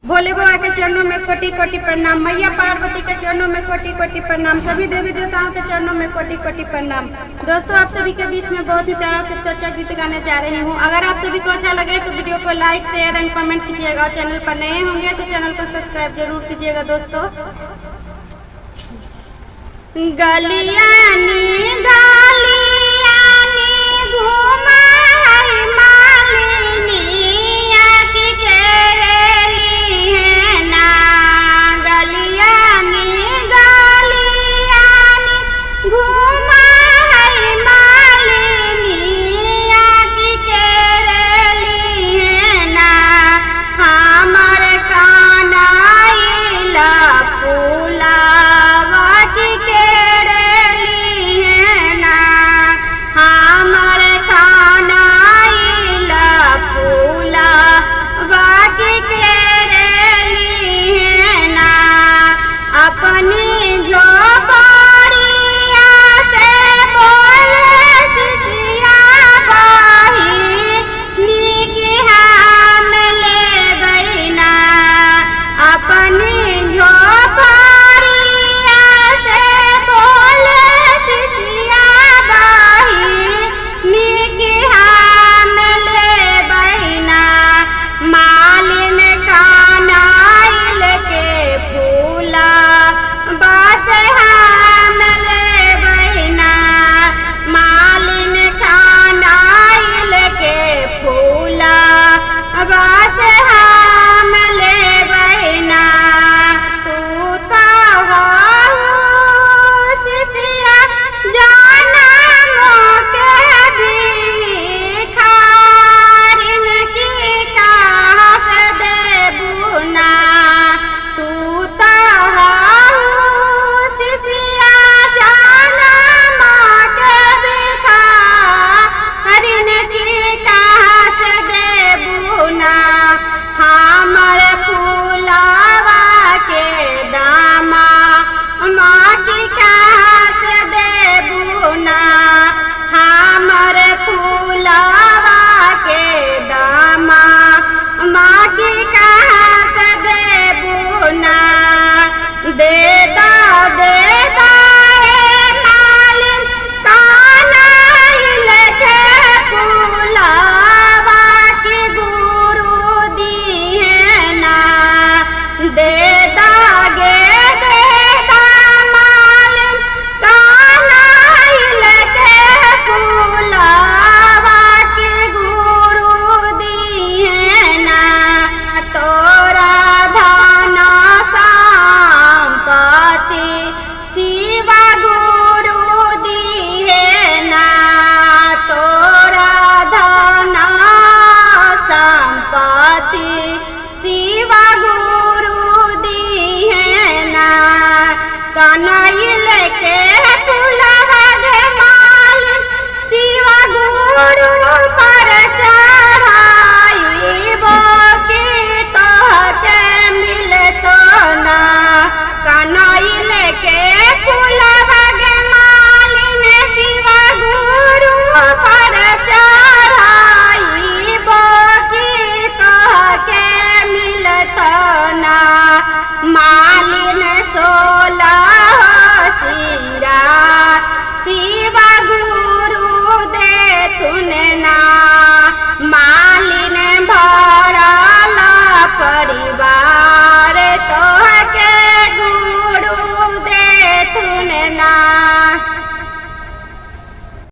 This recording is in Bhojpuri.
भोले बाबा के चरणों में कोटि कोटि प्रणाम। मैया पार्वती के चरणों में कोटि कोटि प्रणाम। सभी देवी देवताओं के चरणों में कोटि कोटि प्रणाम। दोस्तों, आप सभी के बीच में बहुत ही प्यारा से चर्चा गीत गाने जा रही हूँ। अगर आप सभी को अच्छा लगे तो वीडियो को लाइक शेयर एंड कमेंट कीजिएगा। चैनल पर नए होंगे तो चैनल को सब्सक्राइब जरूर कीजिएगा। दोस्तों, गलियानी गलियानी घूमा है मालिनी आँखी केरेली है ना। गलियानी गलियानी घूमा है मालिनी आँखी केरेली है ना। हमारे कानाइला फूलावा की केरेली है ना। हमारे कानाइला फूलावा की केरेली है ना। अपनी झोपड़िया से बोले सिसिया बही नीकी हम ले बहिना। अपनी झोपड़िया से बोले सिसिया बही नीकी हम ले बहिना। मालिन कानाइल के फूला बस हम ले बहिना। मालिन कानाइल के फूला बस हम ले बहिना। तू तो हो सिसिया जाना मोके भिखारिन की कहाँ से देबू ना। तू तो हो सिसिया जाना मोके भिखारिन की कहाँ से देबू ना। हमारे फूलावा के दामा माँ की कहाँ से देबू ना। हमारे फूलावा के दामा माँ की कहाँ से देबू ना। देदा देदा रे मालिन कानाइल के फूलावा की गुरु दी है ना। देदा गे देदा मालिन कानाइल के फूलावा की गुरु दी है ना। तोरा धन संपत्ति शिवा गुरु दी है ना। तोरा धन संपत्ति शिवा गुरु दी है ना। कनैल के